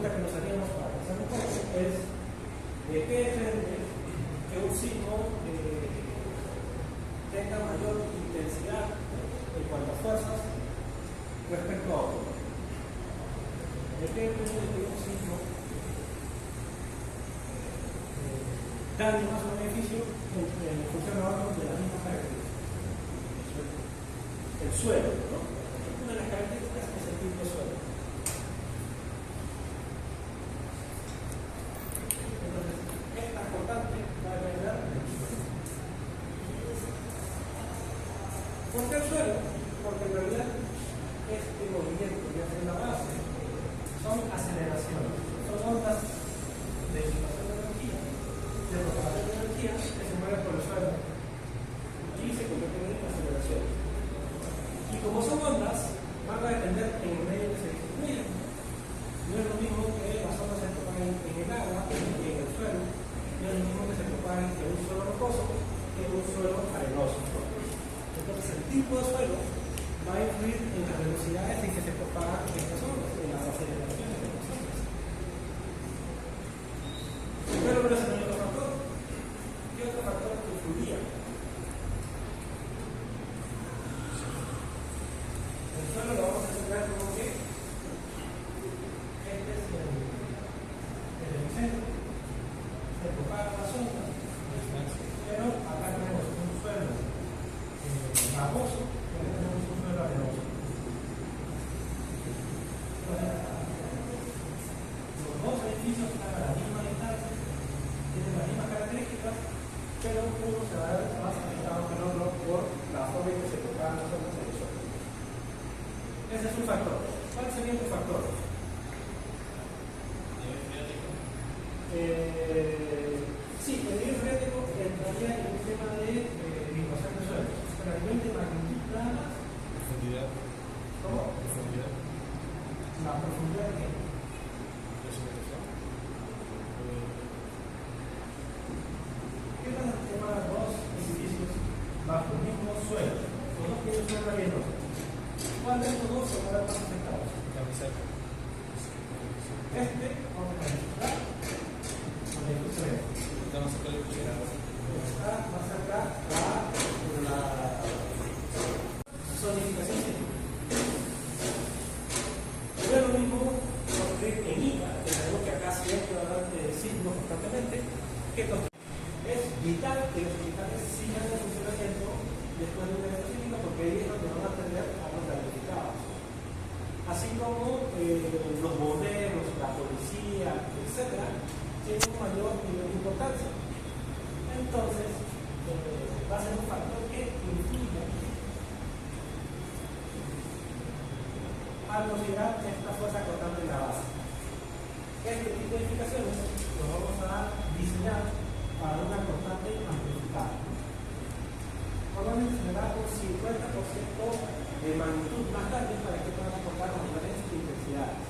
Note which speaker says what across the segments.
Speaker 1: pregunta que nos haríamos para pensar un poco es: ¿de qué depende que un sismo tenga mayor intensidad en cuanto a fuerzas respecto a otro? ¿De qué depende que un sismo dañe más un edificio en función de órganos de las mismas características? El suelo, ¿no? Una de las características es el tipo de suelo. Entonces, es tan importante para depender. ¿Por qué el suelo? Porque en realidad este movimiento que hace la base son aceleraciones, son ondas de disipación de energía, de propagación de energía que se mueven por el suelo y se convierten en aceleraciones. Y como son ondas, van a depender en el medio que se distribuyen. No es lo mismo que las ondas se propaguen en el agua que en el suelo, no es lo mismo que se propaguen en un suelo rocoso que en un suelo arenoso. Entonces el tipo de suelo va a influir en las velocidades en que se propagan estas ondas, en las aceleraciones de las ondas. Pero ese no es otro factor. ¿Qué otro factor influiría? El suelo lo vamos a explicar como que este es el centro, se propagan las ondas, pero acá tenemos un suelo baboso, y acá tenemos un suelo arenoso. Los dos edificios están a la misma distancia, tienen las mismas características, pero uno se va a ver más afectado que el otro por la forma en que se propagan las ondas en el suelo. Ese es un factor. ¿Cuál sería otro factor? Sí, el nivel freático entraría en un tema de vibración de suelo, pero a nivel de magnitud nada más.
Speaker 2: Profundidad.
Speaker 1: ¿Cómo?
Speaker 2: Profundidad.
Speaker 1: La profundidad de qué? ¿Qué pasa si toman dos edificios bajo el mismo suelo? Los dos tienen suelo arenoso. ¿Cuál de estos dos se va a ver más afectados? Este, vamos a verificar, con el suelo. Está más cerca a la zonificación sísmica. No es lo mismo construir en ICA, que sabemos que acá siempre va a haber sismos constantemente, que construir. Es vital que los hospitales sigan el funcionamiento después de un evento sísmico, porque ahí es donde van a atender a los damnificados. Así como los bomberos, la policía, etcétera, tienen un mayor nivel de importancia. Entonces, va a ser un factor que influye al considerar esta fuerza cortante en la base. Este tipo de edificaciones lo vamos a diseñar para una constante amplificada. Normalmente se le da un 50% de magnitud más grande para que puedan soportar las diferentes intensidades.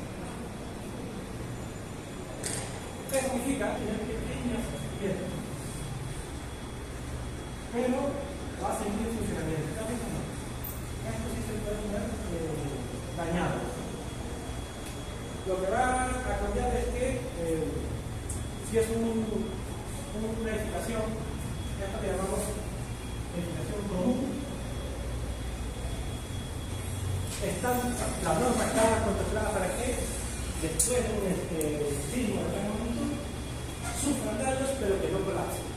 Speaker 1: ¿Qué significa? Tener pequeñas piedras. Pero va a seguir en funcionamiento. Esto sí se puede ver dañado. Lo que va a cambiar es que si es una edificación, esto que llamamos edificación común, la norma está contemplada para que después de un sismo de gran magnitud sufran daños pero que no colapsen.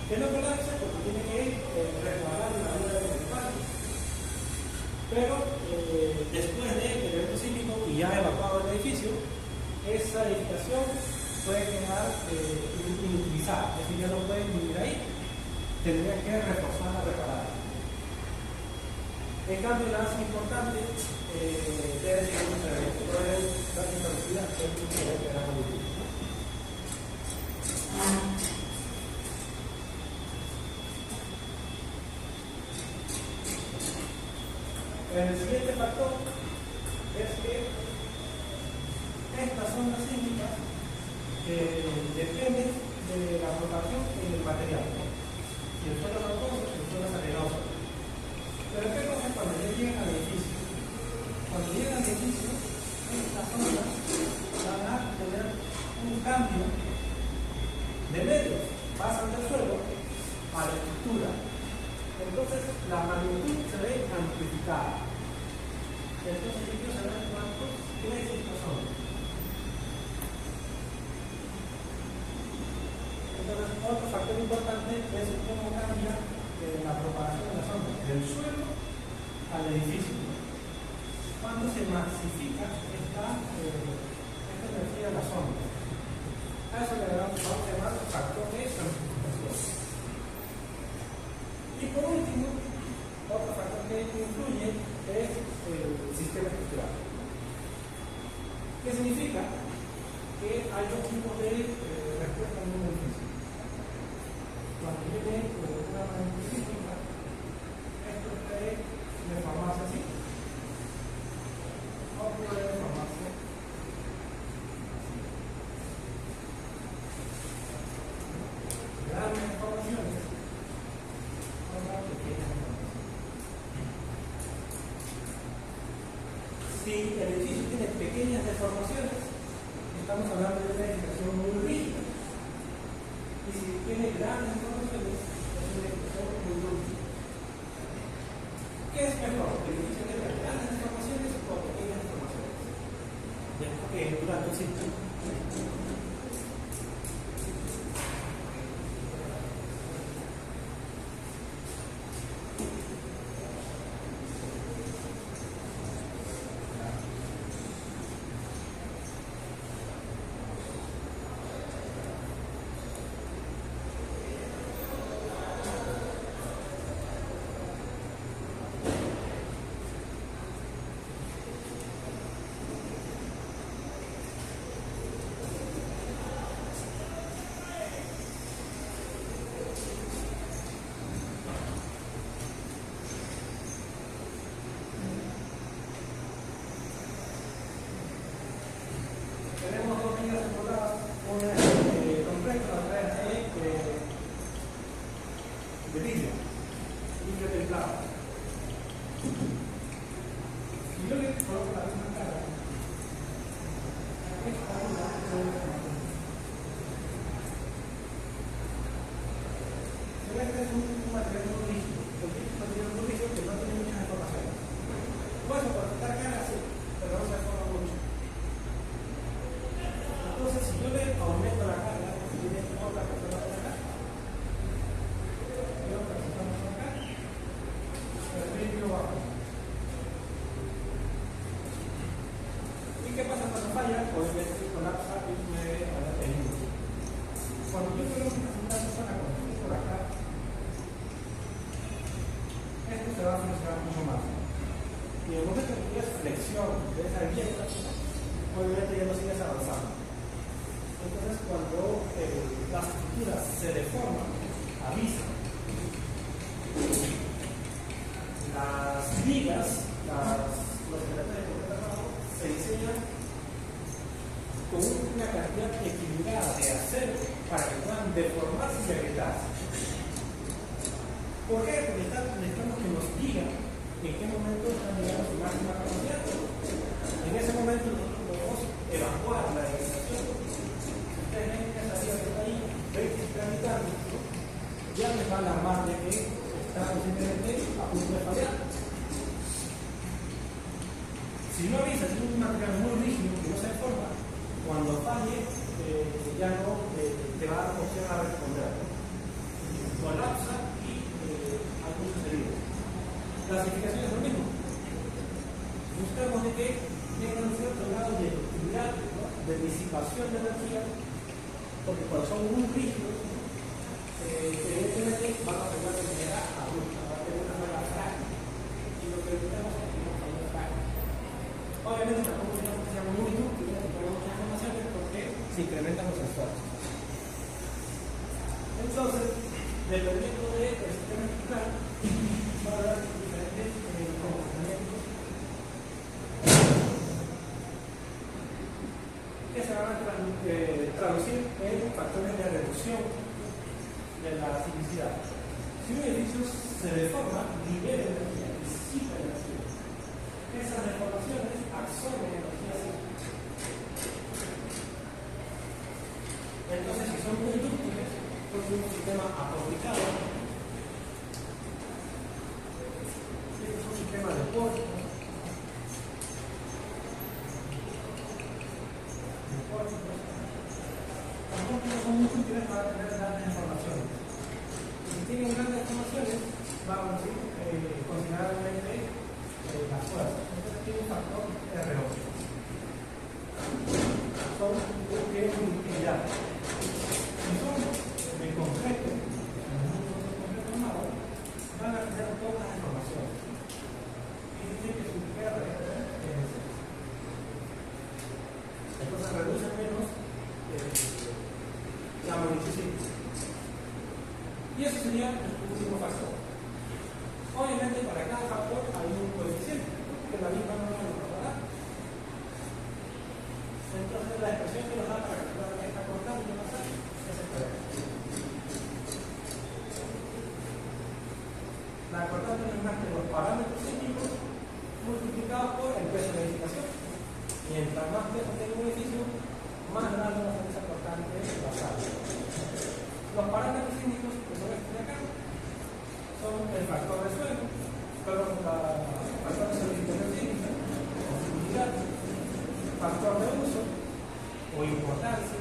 Speaker 1: Que no colapse porque tiene que resguardar la vida de los espacios. Pero después de que el evento sísmico y ya evacuado el edificio, esa edificación puede quedar inutilizada, es decir, ya no pueden vivir ahí, tendría que reforzarla, repararla. En cambio, la más importante debe ser un funcionamiento, puede dar introducida en un nivel de gran magnitud. El siguiente factor es que estas ondas sísmicas dependen de la propagación en el material. Si el suelo es rocoso, si el suelo es arenoso. Pero ¿qué pasa cuando ya llegan al edificio? Cuando llegan al edificio, estas ondas van a K. Entonces yo quiero saber cuántos clésicos son. Entonces otro factor importante es cómo cambia la propagación de las ondas del suelo al edificio. Cuando se masifica esta energía de las ondas. A eso le vamos a llamar factor de amplificación. Y por último, otro factor que influye es el sistema estructural. ¿Qué significa? Que hay dos tipos de respuesta en un edificio. Cuando tiene una magnificación, esto puede deformarse así, o puede deformarse así. Grandes deformaciones o pequeñas deformaciones. Si el edificio tiene pequeñas deformaciones, estamos hablando de una edificación muy rígida. Y si tiene grandes deformaciones, es una edificación muy dura. ¿Qué es mejor? ¿El edificio tiene grandes deformaciones o pequeñas deformaciones? Ya, ok, durante el sitio. Tenemos dos líneas separadas, una completa, la otra de vidrio templado. Y yo le coloco la misma cara. Esta es la este es un material muy rígido, porque es un material muy rígido que no tiene muchas informaciones. Bueno, por esta cara sí, pero no se forma mucho. Entonces, si yo le aumento la carga, tiene otra persona por acá, y otra persona por acá, el vidrio bajo. ¿Y qué pasa cuando falla? Obviamente colapsa y mueve a la película. Cuando yo coloco una persona con el por acá, esto se va a funcionar mucho más. Y en el momento que tienes flexión de esa grieta, obviamente ya no sigues avanzando. Entonces, cuando las estructuras se deforman, avisa. Las vigas, los elementos de concreto abajo, se diseñan con una cantidad equilibrada de acero para que puedan deformarse y agrietarse. ¿Por qué? Porque necesitamos que nos digan en qué momento están llegando a su máxima capacidad. En ese momento nosotros podemos evacuar la agregación. Ustedes ven que esa vía que está ahí, ven que está gritando, ya les va a alarmar de que está posiblemente a punto de fallar. Si no avisa, si es un material muy rígido que no se deforma, cuando falle ya no te va a dar opción a responder. Colapsa y hay muchos heridos. Clasificación es lo mismo. Buscamos de que tengan un cierto grado de ductilidad, ¿no? De disipación de energía, porque cuando son muy rígidos, evidentemente van a tener de manera abrupta, va a tener una manera frágil. Y lo que evitamos es que no falla frágil. Obviamente tampoco tenemos que ser muy útiles, que tenemos muchas informaciones, porque se incrementan los esfuerzos. Entonces, dependiendo del sistema estructural, va a haber diferentes comportamientos que se van a traducir en factores de reducción de la sismicidad. Si un edificio se deforma, libera energía, disipa energía. Esas deformaciones absorben energía sísmica. Entonces, si son muy dúctiles, pues un sistema aprovechado. Este es un sistema de sería el último factor. Obviamente para cada factor hay un coeficiente, que la misma no nos va a dar. Entonces la expresión que nos da para calcular esta constante es esta. La constante no es más que los parámetros cíclicos multiplicados por el peso de edificación. Mientras más peso tenga un edificio, más grande va a ser esa constante basal. Los parámetros cíclicos, que son estos de acá, son el factor de suelo, perdón, el factor de solidificación cíclica, confiabilidad, factor de uso o importancia,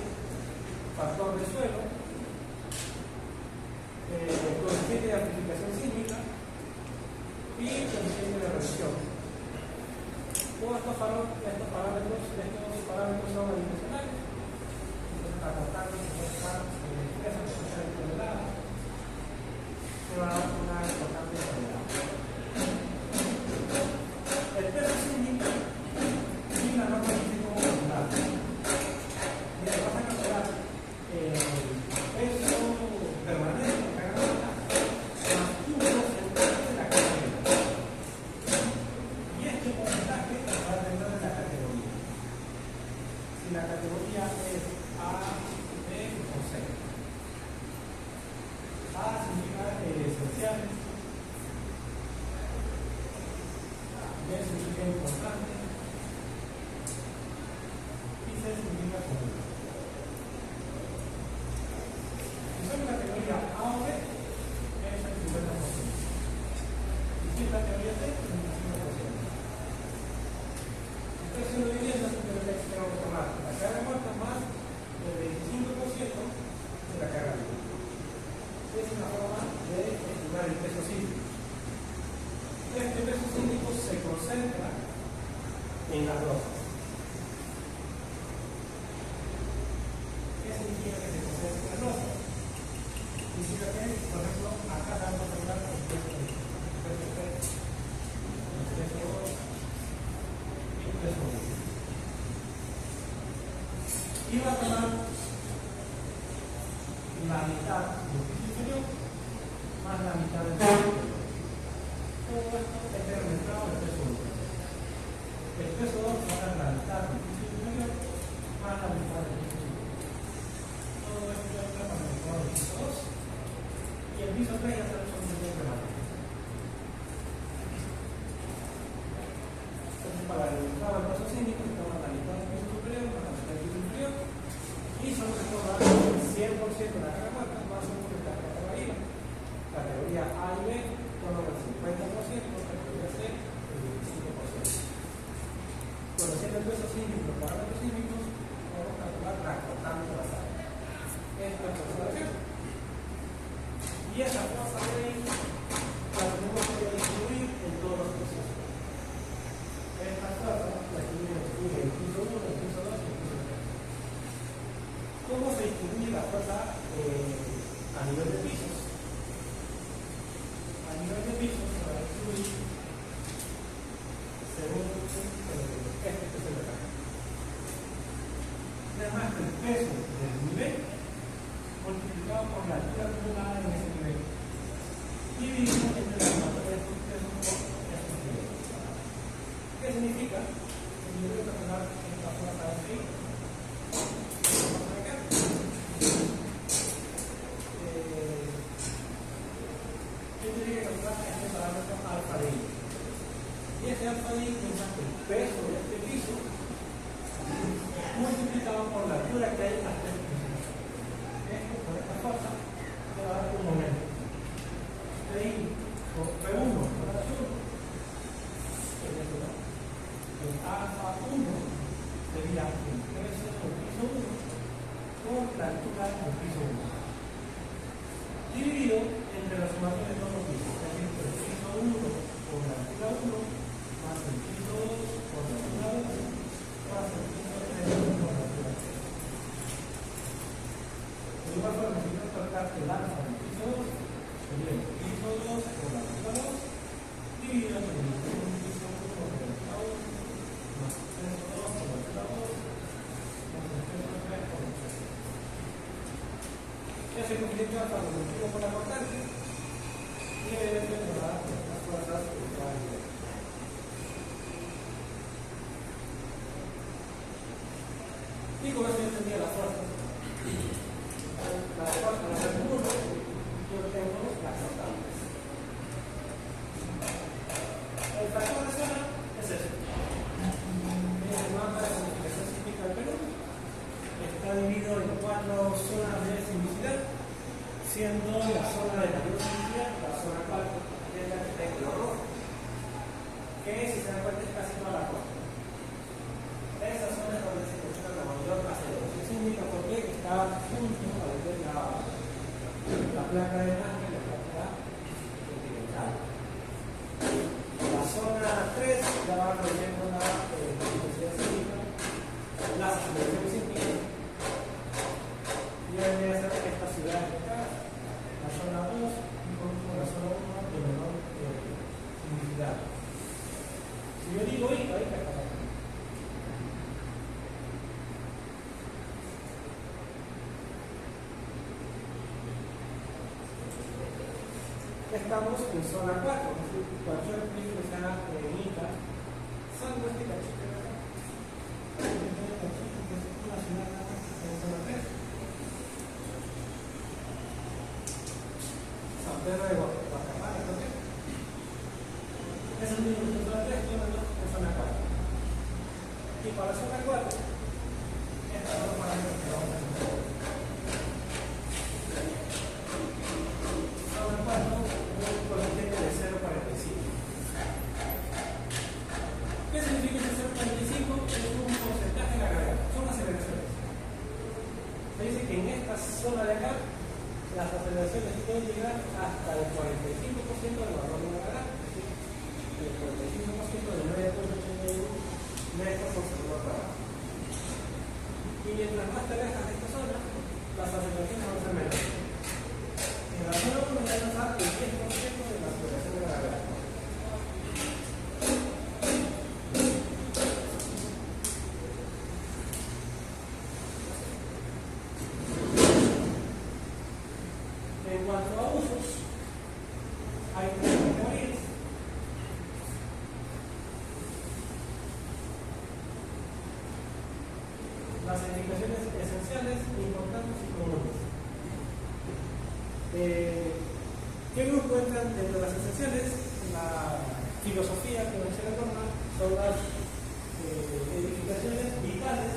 Speaker 1: factor de suelo, coeficiente de amplificación sísmica y coeficiente de reducción. Todos estos parámetros son adicionales. Entonces, la constante que está toneladas se va a dar una constante de toneladas. El peso sísmico y la norma dice como constante. Mira, vas a calcular el peso permanente de cada nota más un porcentaje de la categoría. Y este porcentaje va a depender de la categoría. Si la categoría es A, B o C. A significa esenciales, B significa importante y C significa común. Si son categoría A o B, es el 50%. Y si es categoría C, es el 25%. Entonces, si lo dividiendo, simplemente tengo que tomar la carga muerta más el 25% de la carga viva. Es una forma de estimar el peso sísmico. Este peso sísmico se concentra en las rocas. ¿Qué significa que se concentra en las rocas? Significa que, por ejemplo, acá vamos a hablar del peso de el peso 2 y el peso 1. Y va a tomar la mitad del piso inferior más la mitad del piso superior. Todo esto es el mercado del peso 1. El peso 2 va a dar la mitad del piso inferior más la mitad del piso superior. Todo esto entra para el mercado del piso 2 y el piso 3 ya se lo son de materia. Entonces, para el mercado del peso sísmico, se toma la mitad del piso superior más la mitad del piso inferior. Y solo se toma el 100% de la carga muerta más un de la carga viva. Categoría A y B toman el 50%, categoría C el 25%. Conociendo el peso sísmico y los parámetros sísmicos, podemos calcular la constante basal. Es la constante. Y esa fuerza de la tenemos que distribuir en todos los pisos. Esta fuerza la distribuye en el piso 1, el piso 2 y el piso 3. ¿Cómo se distribuye la fuerza a nivel de pisos? A nivel de pisos se va a distribuir según este peso de acá. Además, el peso del nivel multiplicado por la altura acumulada en ese nivel. Dividido entre la suma de estos pesos por estos niveles. ¿Qué significa? El nivel de calcular esta fuerza de ahí. Alfa de I. Y ese alfa de I es el peso de este piso multiplicado por la altura que hay hasta este piso. Esto por esta fuerza le va a dar un momento. PI por P1 por H1 el alfa 1 sería el peso del piso 1 por la altura del piso 1 dividido entre la sumatoria de todos los pisos. El piso 1 por la altura 1 más el piso 2 por la altura 2 más el piso 3 por la altura 3. De igual forma, si yo colocar el alfa del piso 2, sería el piso 2 por la altura 2 dividido entre el piso 1 por la altura 1 más el piso 2 por la altura 2 más el piso 3 por la altura 3. Ya se convierte alfa multiplico por la constante. evidentemente nos da las fuerzas de cada nivel. Y con eso yo tendría las fuerzas. Las fuerzas de el mundo, yo tengo las notables. El factor de zona es ese. El mapa de clasificación sísmica del Perú está dividido en 4 zonas de sismicidad, siendo la zona de mayor sismicidad la zona 4, que es la que está en color rojo, que si se dan cuenta es casi toda la costa. Esa zona es donde se encuentra la mayor aceleración sísmica porque está junto a lo que es la placa de Nazca y la placa continental. La zona 3 ya va proyectando la intensidad sísmica, la aceleración sísmica, y vendría a ser esta ciudad de acá, la zona 2 y con la zona 1 de menor sismicidad. Si yo digo I, ahí está. Estamos en zona 4, es decir, cualquier país que sea ICA, salvo este cachito de acá. Este cachito que es una ciudad en zona 3. San Pedro de Guacamaya, ¿no? Es el mismo en zona 3, en zona 4. Y para zona 4, estas son los parámetros que vamos a encontrar. Zona 4. Coeficiente de 0,45. ¿Qué significa ese 0,45? Es un porcentaje de la gravedad, son aceleraciones. Se dice que en esta zona de acá las aceleraciones pueden llegar hasta el 45% del valor de la gravedad, es decir, el 45% de 9,81 metros por segundo cuadrado. Y mientras más te alejas de esta zona, las aceleraciones van a ser menos. En la zona 1 ya nos da el 10% de la aceleración de la gravedad. En cuanto a usos, hay 3 categorías. Las indicaciones esenciales, importantes y comunes. ¿Qué grupo entran dentro de las esenciales? La filosofía que menciona la norma son las edificaciones vitales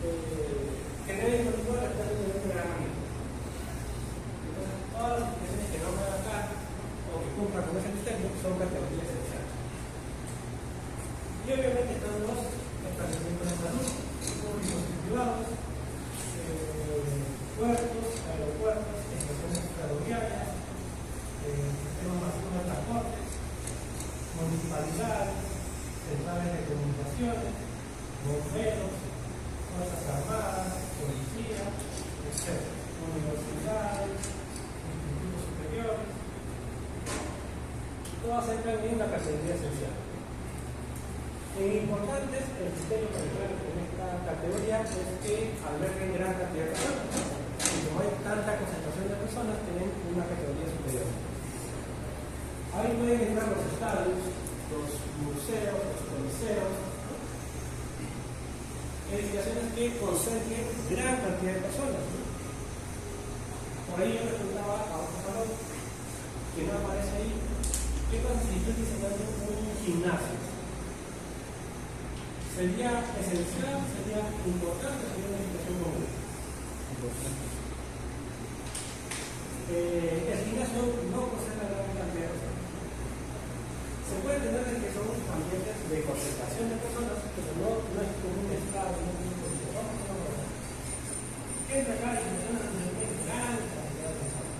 Speaker 1: que deben continuar hasta el nivel de gran magnitud. Entonces, todas las edificaciones que no me hagan acá o que cumplan con ese criterio son categorías esenciales. Y obviamente están los establecimientos de salud, públicos y privados, puertos, aeropuertos, estaciones ferroviarias, sistemas masivos de transportes, municipalidades, centrales de comunicaciones, bomberos, fuerzas armadas, policía, etc. Universidades, institutos superiores, todas entran en la categoría esencial. En importantes, el criterio que entra en esta categoría es que alberguen gran cantidad de personas. Y como hay tanta concentración de personas, tienen una categoría superior. Ahí pueden entrar los estadios, los museos, los coliseos, edificaciones que concentren gran cantidad de personas. Por ahí yo le preguntaba a otro valor que no aparece ahí, ¿qué pasa si yo diseñando un gimnasio? ¿Sería esencial? ¿Sería importante? ¿Sería una edificación común? El gimnasio no posee la gran cantidad de personas. Se puede entender que son ambientes de concentración de personas, pero no es como un estado, no es como un concepto. Entra acá y funciona en gran cantidad de personas.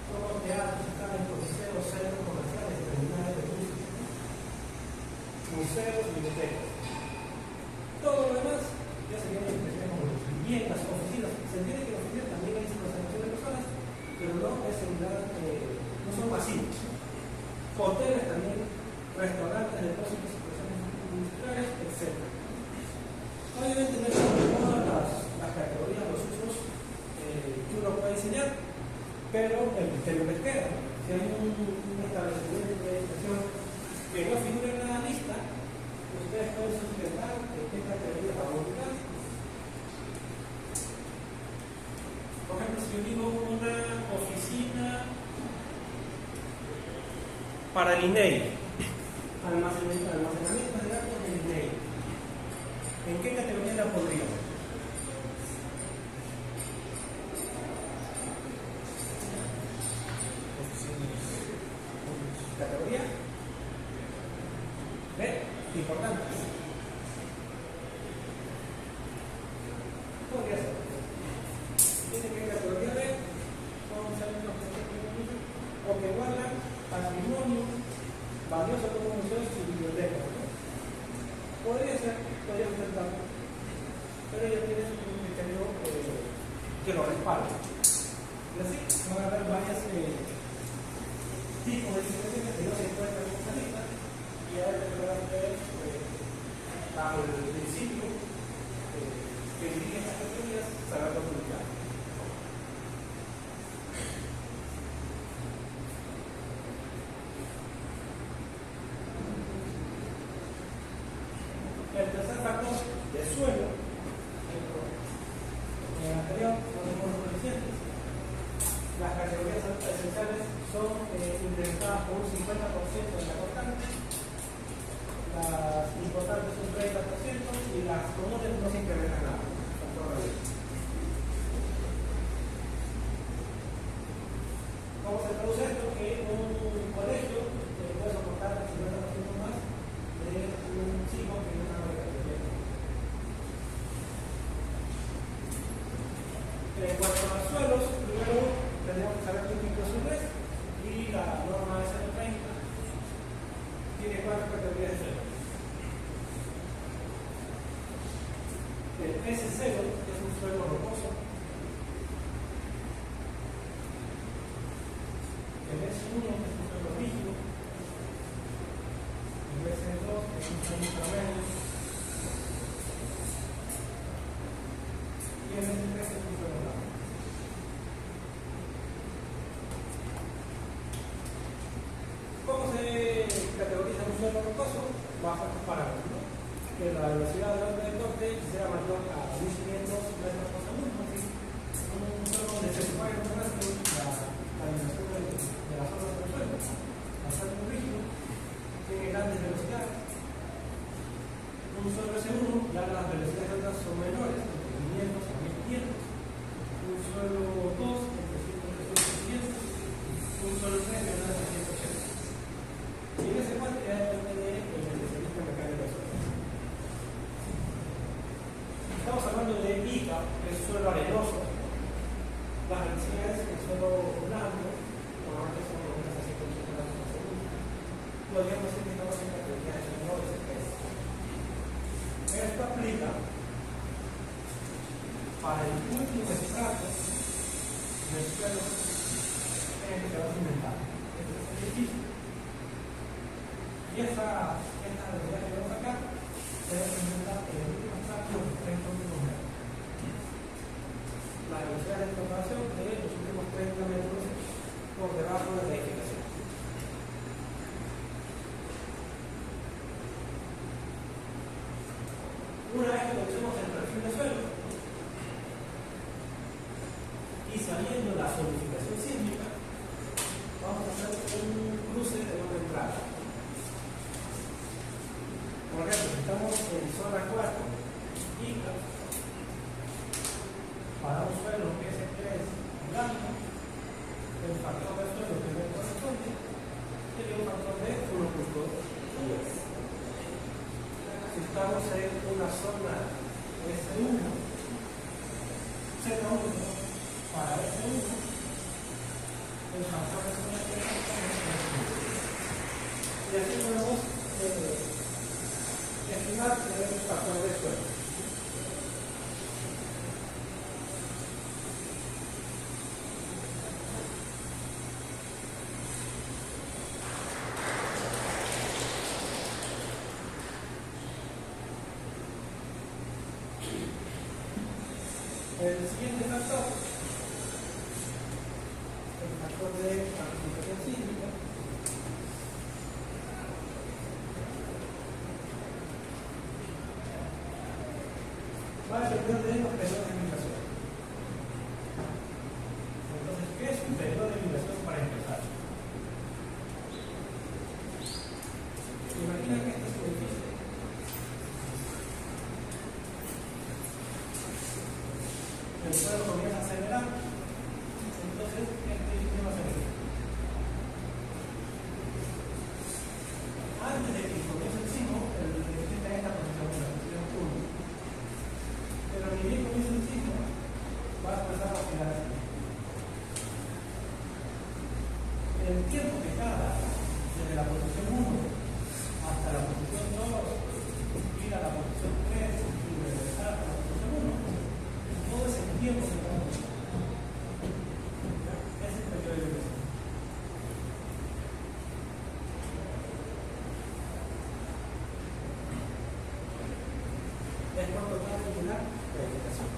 Speaker 1: Como teatros, están en coliseos, centros comerciales, terminales de buses, museos, bibliotecas. Todo lo demás ya sería una expresión como las viviendas, oficinas. Se entiende que en oficinas también hay concentración de personas, pero no es en gran, no son masivos. Hoteles también, restaurantes, depósitos, expresiones industriales, etc. Obviamente no son todas las categorías, los usos que uno puede diseñar, pero el criterio les queda. Si hay un establecimiento de educación que no figura en la lista, ustedes pueden sustentar de qué categoría va a ubicar. Por ejemplo, si yo digo una oficina para el INEI, almacenamiento de datos del INEI, ¿en qué categoría la pondríamos? ¿Categoría? ¿Ve? Importante. Podría ser. Dice que en categoría B son los o que guardan patrimonio valioso como museos y bibliotecas, ¿no? Podría ser tanto, pero ya tienes un criterio que lo respalda. Y así van a haber varias tipos de situaciones que no se encuentran en esta lista y ahora te van a ver bajo el principio que dirige estas categorías saber publicar. El tercer factor de suelo, en el anterior, no tenemos coeficientes. Las categorías esenciales son incrementadas por un 50% en la constante, las importantes un 30% y las comunes no se incrementan nada. ¿Cómo se traduce esto? Que un colegio puede soportar el 50% más de un chico que no sabe categoría. En cuanto a los suelos, primero tendríamos que saber qué tipo de suelo es y la norma S30 tiene 4 categorías de suelo. El S0 es un suelo rocoso. El S1 es un suelo rígido. El S2 es un suelo intermedio. Y el S3 es un suelo blando. ¿Cómo se categoriza un suelo rocoso? Bajo estos parámetros, ¿no? Que la velocidad del orden del norte sea mayor a 1500 metros por segundo. Un suelo donde se supone la dimensión de las zonas del suelo. Al ser muy rígido, tiene grandes velocidades. Un suelo S1, ya las velocidades altas son menores, entre 500 a 1500. Un suelo 2, entre 100 y 500. Un suelo 3, menor a 180. Y en ese cual ya depende del especialista en mecánica de suelo. Estamos hablando de ICA, que es suelo arenoso. Las velocidades que el suelo blando, normalmente son unas a 180 metros por segundo. Podríamos decir que estamos en categorías menores de peso. Esto aplica para el último estrato del suelo en el que se va a cimentar. Este es el edificio. Y esta velocidad que vemos acá se representa en el último estrato de 30 metros. La velocidad de comparación de los últimos 30 metros por debajo de la edificación. Una vez que conocemos el perfil de suelo y sabiendo la solidificación sísmica, vamos a hacer un cruce de una entrada. Por ejemplo, si estamos en zona 4 y para un suelo que es blanco, el factor de suelo que me corresponde sería un factor de 1.2. Si estamos en una zona S1, Z1 para S1, el factor de zona es 1. Y así podemos estimar el factor de suelo. El siguiente factor, el factor de amplificación sísmica. Va a depender de los periodos de migración. Entonces, ¿qué es un periodo de migración para empezar? Imagina que este es un edificio. El suelo comienza a acelerar, entonces este edificio va a acelerar. Antes de que comience el sismo, el edificio está en esta posición, en la posición 1. Pero ni bien comienza el sismo, va a empezar a oscilar. El tiempo que tarda desde la posición 1 hasta la posición 2, ir a la posición 3 y regresar a la posición 1, todo ese tiempo que tarda. Ese es el periodo de migración. Es cuando va a terminar la vegetación.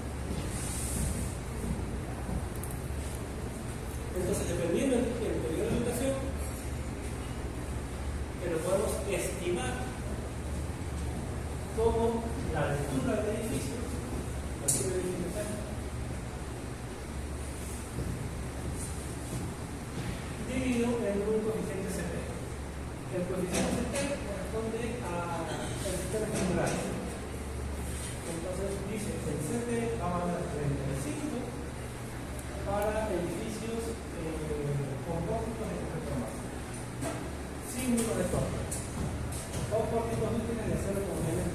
Speaker 1: Entonces, dependiendo del periodo de vegetación, que lo podemos estimar como la altura del edificio, dividido en un coeficiente CP. El coeficiente CP corresponde al sistema general. Entonces dice que el CP va a valer 35 para edificios compósitos de efecto más, sin uso de software, o pórticos útiles de 0,9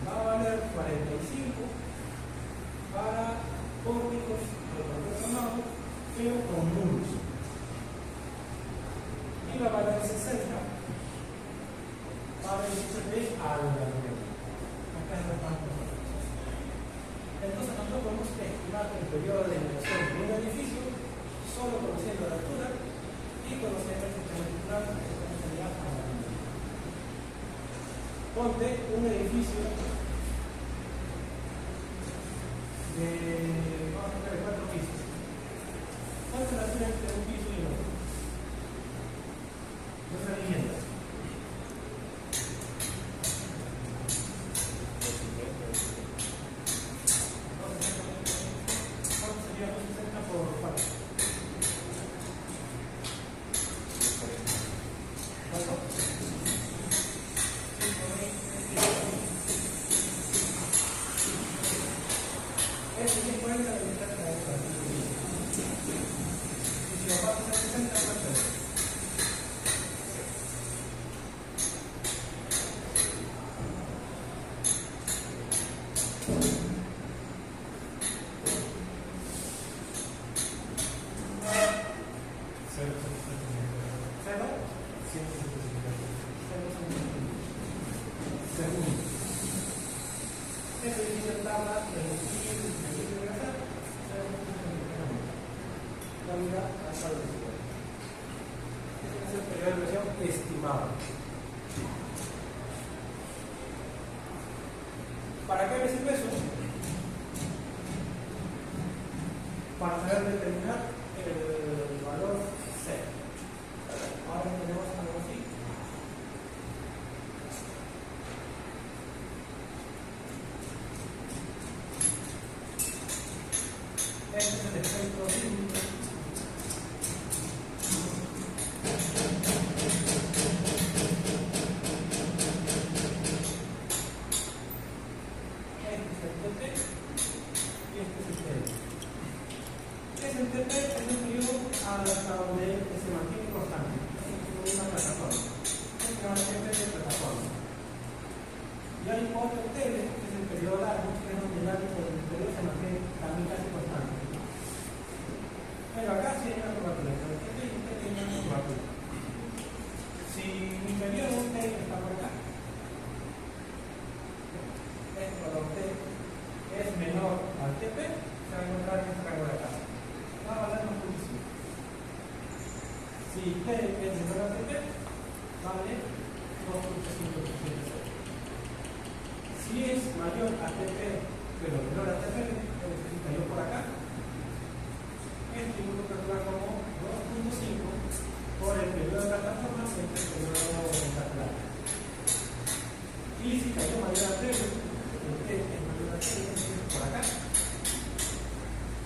Speaker 1: va a valer 45 para pórticos transformados, pero con muros, y va a valer 60 para edificios de alrededor. Acá es bastante. Entonces nosotros podemos estimar el periodo de migración de un edificio solo conociendo la altura y conociendo el sistema estructural que sería a la medida. Ponte un edificio de, vamos a poner 4 pisos. ¿Cuál es la altura entre un piso y otro? Nuestra vivienda. Estimado. ¿Para qué me sirve eso? Para saber determinar el valor C. Ahora tenemos algo así. Este es el espectro sísmico. Si T es menor a TP, vale 2.5%. Si es mayor a TP, pero menor a TP, es decir, cayó por acá, esto yo lo calcular como 2 2.5 por el periodo de la plataforma entre el periodo calcular. Y si cayó mayor a 3, el T es mayor a 3, por acá.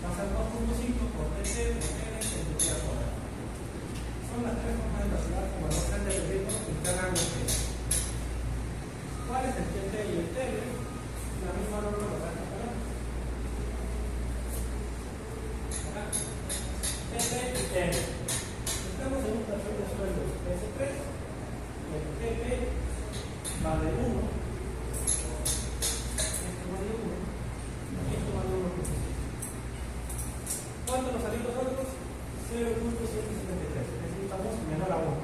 Speaker 1: Pasa el 2.5 por TT, por N, entropía cuadrada. Son las tres formas de calcular como no están dependiendo en cada ángulo. ¿Cuál es el TT y el TL? La misma norma lo van a calcular. Acá. TT y TL. Estamos en un perfil de sueldos S3. El TT vale 1. Esto vale 1. Y esto vale 1.5. ¿Cuánto nos salió nosotros? 0.173. Necesitamos menor a 1.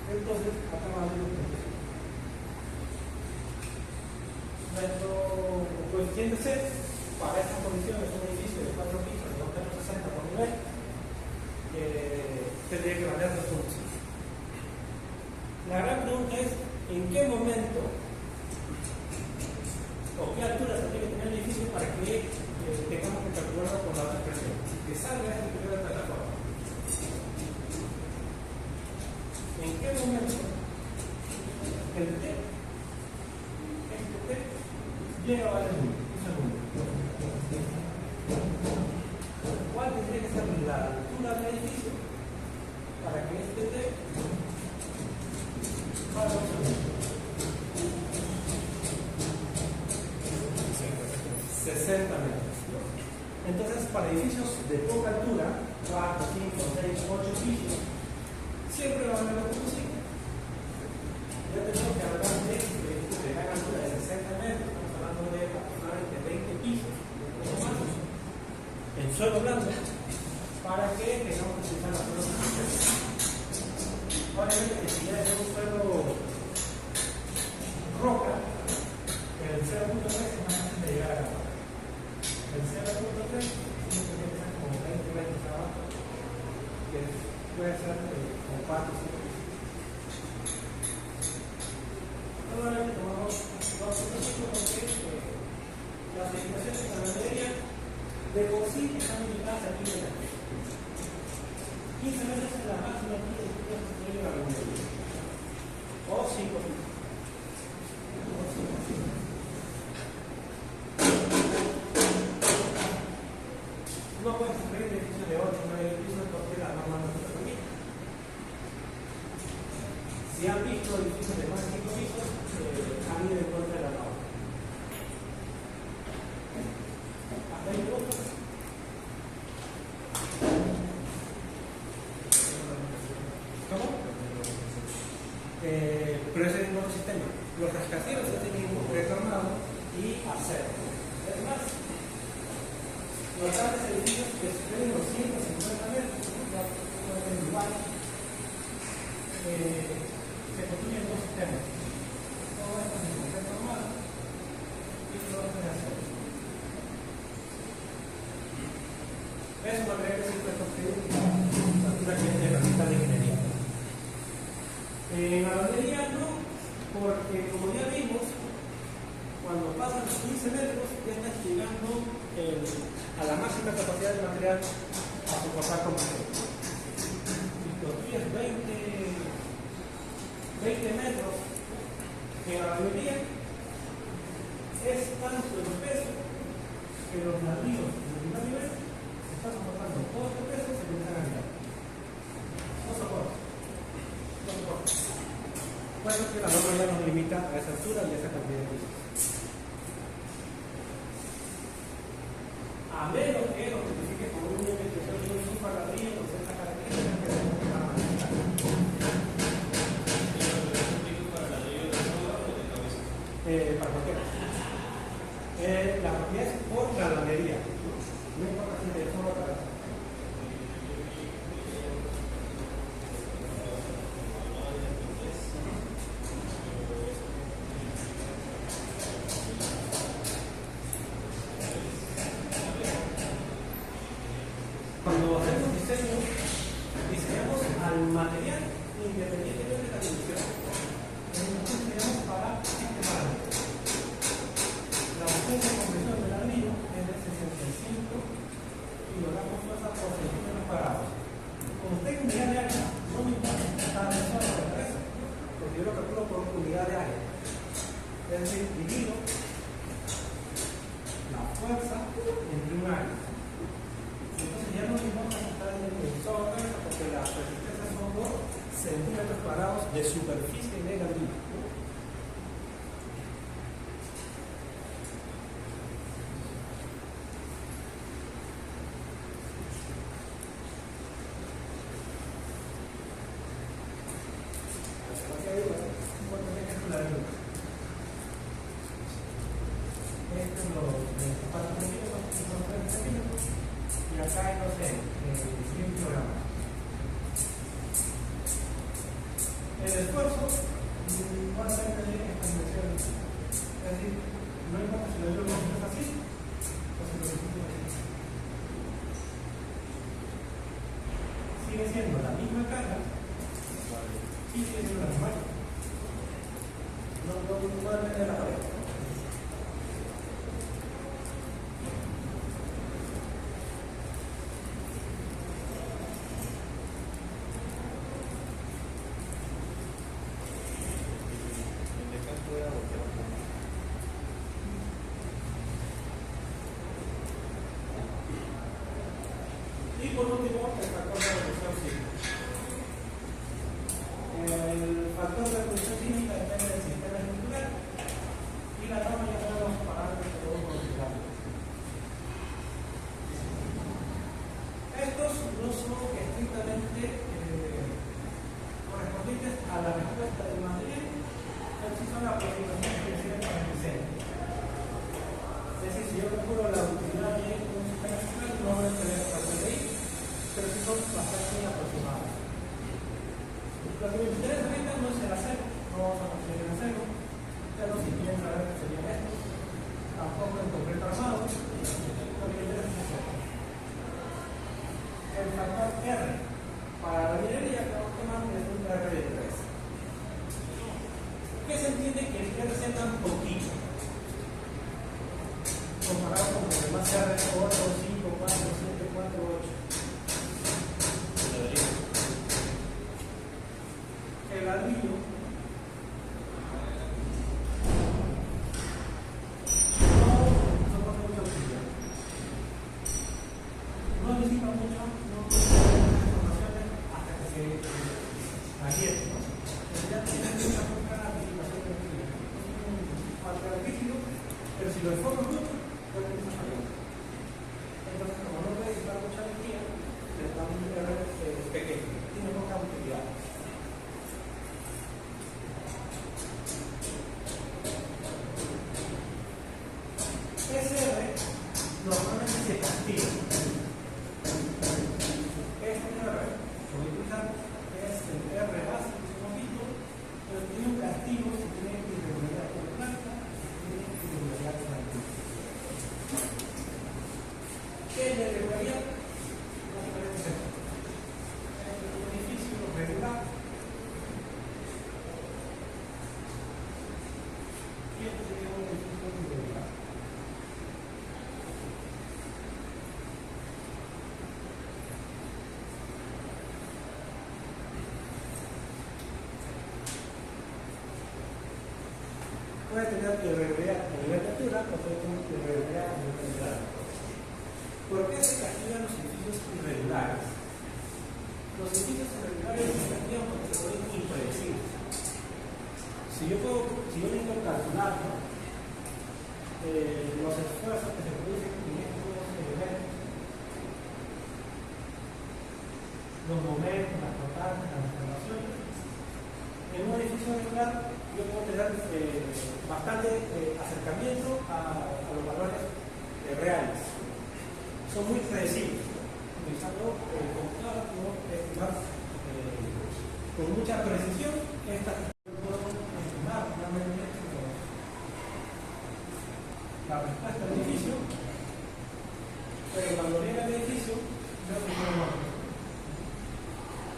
Speaker 1: Entonces, acá va a haber un nuestro coeficiente C para estas condiciones, un edificio de 4 pisos de 2,60 m por nivel, tendría que valer 2.5. La gran pregunta es: ¿en qué momento o qué altura se tiene que tener el edificio para que tengamos que calcularlo con la otra expresión? Que salga este periodo de plataforma. ¿En qué momento el T, este T, llega a valer 1? Un segundo. ¿Cuál tendría que ser la altura del edificio para que este T valga 1 segundo? 60 metros. Entonces, para edificios de poca altura, 4, 5, 6, 8 pisos, siempre va a valer 2.5. Ya tenemos que hablar de gran altura de 60 metros, estamos hablando de aproximadamente 20 pisos, en suelo blando, para que tengamos que utilizar la suelo blando. Obviamente que si ya es un suelo roca, el 0.3 es más fácil de llegar a la roca. El 0.3 tiene que empezar como 20 metros abajo, que puede ser como 4 o 5 pisos. Normalmente tomamos 2.5 porque las estimaciones de la materia de por sí están limitadas a 15 metros. 15 metros es la máxima altura que puede construir la materia. O 5 pisos. No puedes construir un edificio de 8 o 9 pisos porque la norma no te permite. Si han visto edificios de más de 5 pisos, han ido en contra de la norma. ¿Hasta ahí todo? ¿Cómo? Pero ese es el nuevo sistema. Los rascacielos se tienen retornado y acero. Es más, los grandes edificios que superen los 150 metros, en Dubái, se construyen dos sistemas. Todo esto es en concreto normal y todo esto es acero. Es un material que se puede construir en la altura que es de Facultad de Ingeniería. En la batería no, porque como ya vimos, cuando pasan los 15 metros ya estás llegando a la máxima capacidad del material a soportar combustión. Si construyes 20 metros en la batería, es tanto el peso que los ladrillos del primer nivel están soportando. Todo este peso se comienzan a girar. No soporta. Por eso que la norma ya nos limita a esa altura y a esa cantidad de pisos. A menos que lo justifique con un nivel de un ladrillo con cierta característica que se puede manejar. ¿Para ladrillo de sola o de cabeza? Para cualquiera. La propiedad es por la ladería. No importa si de sola o cabeza. Cuando hacemos diseño, diseñamos al material independientemente de la dimensión. Entonces diseñamos para este parámetro. La ausencia de compresión del ladrillo es de 65 kilogramos yo lo calculo por unidad de área. Es decir, divido la fuerza entre un área. Entonces ya no me importa si está en el software porque las resistencias son por centímetros cuadrados de superficie negativa. Y acá hay, no sé, 100 kilogramos. El esfuerzo va a ser de estas dimensiones. Es decir, no importa si lo digo así o si lo digo así. Sigue siendo la misma carga y sigue siendo la misma. No depende de la pared. Y por último, el factor de reducción cívica. El factor de reducción cívica depende del sistema estructural y la tabla ya tenemos los parámetros que podemos modificar. Estos no son estrictamente correspondientes a la respuesta del material, pero sí son aproximaciones que sirven para el diseño. Es decir, si yo calculo la utilidad de un sistema estructural, no voy a tener la PDI, pero sí son bastante aproximadas. Lo que me interesa ahorita no es el acero, no vamos a conseguir el acero, pero si quieren saber qué sería esto, tampoco en concreto armado, lo que me interesa es esto. El factor R para la minería, que más es un R de 3. ¿Qué se entiende que el R sea tan poquito? Comparado con los demás R, 8, 5, 4, 7, 4, 8. El ladrillo no soporta mucha utilidad. No necesita mucho, no tiene informaciones hasta que se adhiere, ¿no? Ya tiene una buena anticipación de energía. Falta de líquido, pero si lo enfoco mucho, puede empezar a fallar. Entonces, como no puede disipar mucha energía, le damos un R pequeño, tiene poca utilidad. SR normalmente se castiga. Este R, voy a utilizar, es el R básico, un poquito, pero tiene un castigo si tiene irregularidad planta, si tiene irregularidad planta. ¿Qué es la irregularidad? Básicamente es esto. Es un edificio regular. Y este sería un edificio irregular. Puede tener irregularidad a nivel de altura o puede tener irregularidad a nivel de grado. ¿Por qué se castigan los edificios irregulares? Los edificios irregulares se castigan porque se vuelven impredecibles. Si yo necesito calcular, ¿no? Los esfuerzos que se producen en estos elementos, los momentos, las constantes, las observaciones, en un edificio irregular yo puedo tener bastante acercamiento a los valores reales. Son muy predecibles. Utilizando computadoras podemos estimar con mucha precisión estas podemos estimar realmente la respuesta del edificio, pero cuando llega el edificio veo que tiene un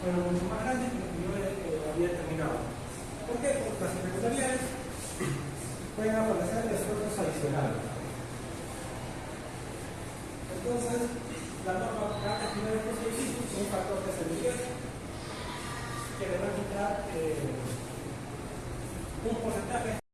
Speaker 1: pero mucho más grande que lo que yo había determinado. ¿Por qué? Porque las irregularidades pueden aparecer de esfuerzos adicionales. Entonces, la norma que va a castigar estos edificios es un factor de seguridad que le va a quitar un porcentaje